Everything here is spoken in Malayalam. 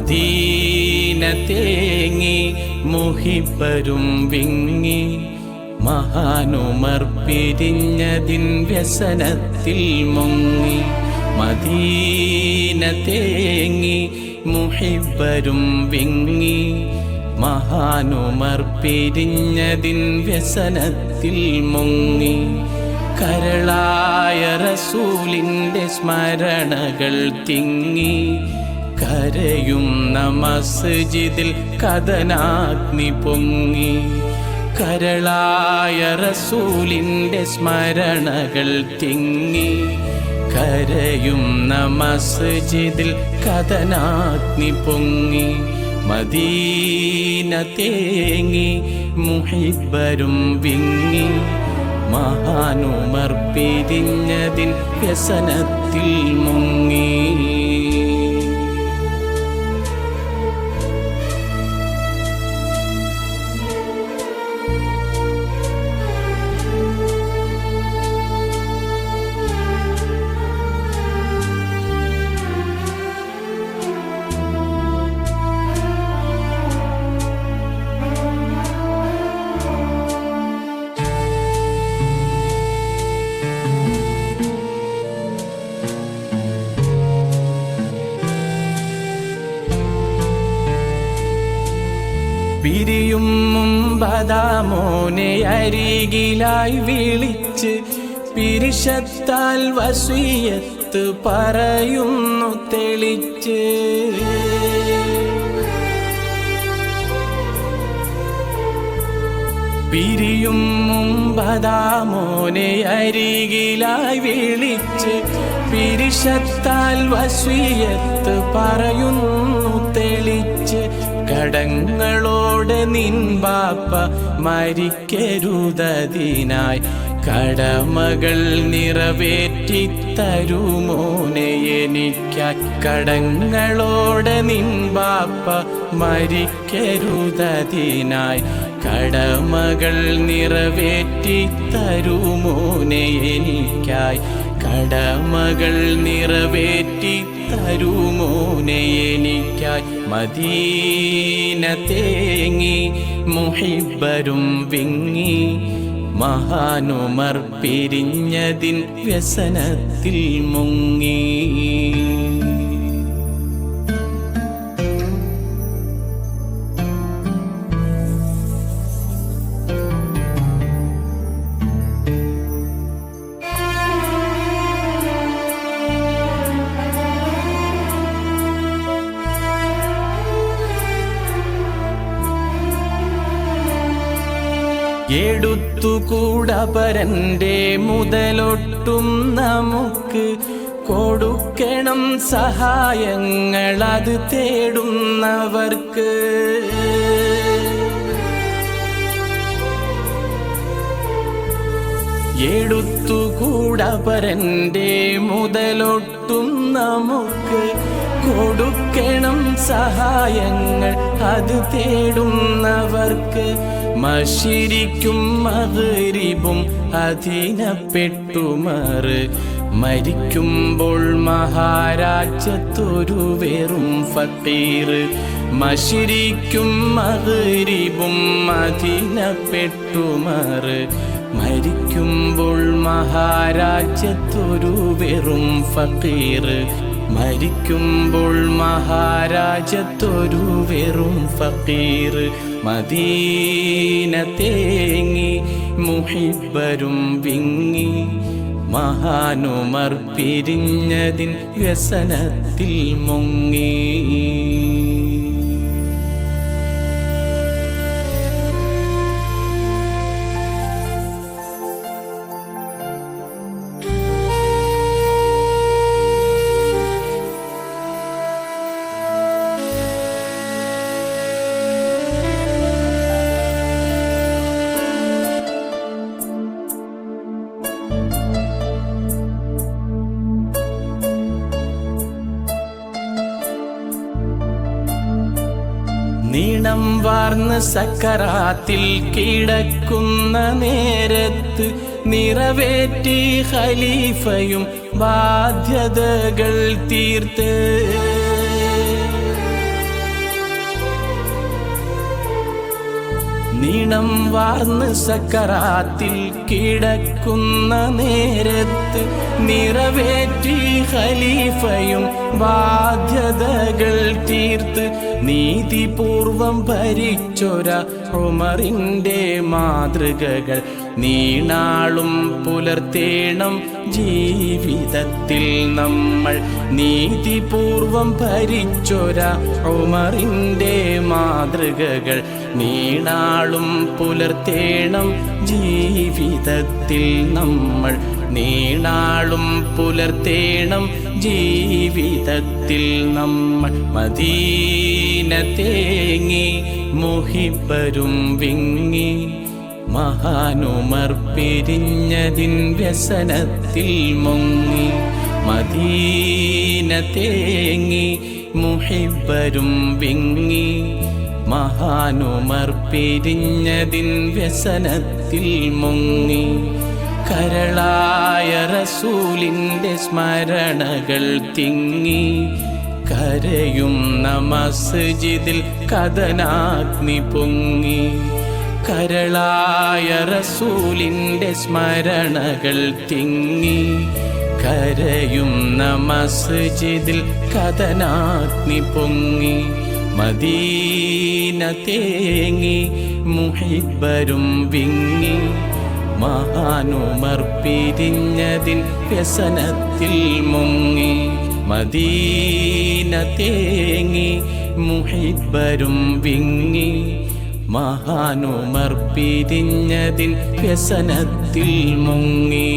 മദീന തേങ്ങി മുഹിബ്ബരും വിങ്ങി മഹാനുമർ പിരിഞ്ഞതിൻ വ്യസനത്തിൽ മുങ്ങി. മദീന തേങ്ങി മുഹിബ്ബരും വിങ്ങി മഹാനുമർ പിരിഞ്ഞതിൻ വ്യസനത്തിൽ മുങ്ങി. കരളായ റസൂലിൻ്റെ സ്മരണകൾ തിങ്ങി കരയുന്ന മസ്ജിദിൽ കഥനാഗ്നി പൊങ്ങി. കരളായ റസൂലിൻ്റെ സ്മരണകൾ തിങ്ങി കരയുന്ന മസ്ജിദിൽ കഥനാഗ്നി പൊങ്ങി. മദീന തേങ്ങി മുഹിബ്ബരും വിങ്ങി മഹാനുമർ പിരിഞ്ഞതിൻ വ്യസനത്തിൽ മുങ്ങി. പിരിയും മുമ്പതാ മോനെ അരികിലായി വിളിച്ച് പിരിശത്താൽ വസിയത്ത് പറയുന്നു തെളിച്ച്. പിരിയും മുമ്പതാ മോനെ അരികിലായി വിളിച്ച് പിരിശത്താൽ വസിയത്ത് പറയുന്നു തെളിച്ച്. കടങ്ങളോട് നിൻ ബാപ്പ മരിക്കരുതതിനായി കടമകൾ നിറവേറ്റി തരുമോനെ എനിക്കായി. കടങ്ങളോട് നിൻ ബാപ്പ മരിക്കരുതതിനായി കടമകൾ നിറവേറ്റി തരുമോനെ എനിക്കായി. കടമകൾ നിറവേറ്റി തരുമോനെ എനിക്കായി. മദീന തേങ്ങി മുഹിബ്ബരും വിങ്ങി മഹാനുമർ പിരിഞ്ഞതിൻ വ്യസനത്തിൽ മുങ്ങി. എടുത്തുകൂടപരൻ്റെ മുതലൊട്ടും നമുക്ക് കൊടുക്കണം സഹായങ്ങൾ അത് തേടുന്നവർക്ക്. എടുത്തുകൂടപരൻ്റെ മുതലൊട്ടും നമുക്ക് കൊടുക്കണം സഹായങ്ങൾ അത് തേടുന്നവർക്ക്. മശരിക്കും മഗ്രിബും അധീനപ്പെട്ടുമാറ് മരിക്കുമ്പോൾ മഹാരാജ്യത്തൊരു വെറും ഫക്കീർ. മശരിക്കും മഗ്രിബും അധീനപ്പെട്ടുമാറ് മരിക്കുമ്പോൾ മഹാരാജ്യത്തൊരു വെറും ഫക്കീർ. മരിക്കുമ്പോൾ മഹാരാജ്യത്തൊരു വെറും ഫക്കീർ. മദീന തേങ്ങി മുഹിബ്ബരും വിങ്ങി മഹാനുമർ പിരിഞ്ഞതിൻ വ്യസനത്തിൽ മുങ്ങി. നീണം വാർന്ന സക്കറാത്തിൽ കിടക്കുന്ന നേരത്ത് നിറവേറ്റി ഖലീഫയും ബാധ്യതകൾ തീർത്ത്. നീണം വാർന്ന് സക്കറാത്തിൽ കിടക്കുന്ന നേരത്ത് നിറവേറ്റി ഖലീഫയും ബാധ്യതകൾ തീർത്ത് നീതിപൂർവം ഭരിച്ചൊര ഉമറിൻ്റെ മാതൃകകൾ നീണാളും പുലർത്തേണം ജീവിതത്തിൽ നമ്മൾ. നീതിപൂർവം ഭരിച്ചൊര ഉമറിൻ്റെ മാതൃകകൾ നീണാളും പുലർത്തേണം ജീവിതത്തിൽ നമ്മൾ. നീണാളും പുലർത്തേണം ജീവിതത്തിൽ നമ്മൾ. മദീന തേങ്ങി മുഹിബ്ബരും വിങ്ങി മഹാനുമർ പിരിഞ്ഞതിൻ വ്യസനത്തിൽ മുങ്ങി. മദീന തേങ്ങി മുഹിബ്ബരും വിങ്ങി മഹാനുമർ പിരിഞ്ഞതിൻ വ്യസനത്തിൽ മുങ്ങി. കരളായ റസൂലിൻ്റെ സ്മരണകൾ തിങ്ങി കരയുന്ന മസ്ജിദിൽ കഥനാഗ്നി പൊങ്ങി. കരളായ റസൂലിൻ്റെ സ്മരണകൾ തിങ്ങി കരയുന്ന മസ്ജിദിൽ കഥനാഗ്നി പൊങ്ങി. മദീന തേങ്ങി മുഹിബ്ബരും വിങ്ങി മഹാനുമർ പിരിഞ്ഞതിൻ വ്യസനത്തിൽ മുങ്ങി. മദീന തേങ്ങി മുഹിബ്ബരും വിങ്ങി മഹാനുമർ പിരിഞ്ഞതിൻ വ്യസനത്തിൽ മുങ്ങി.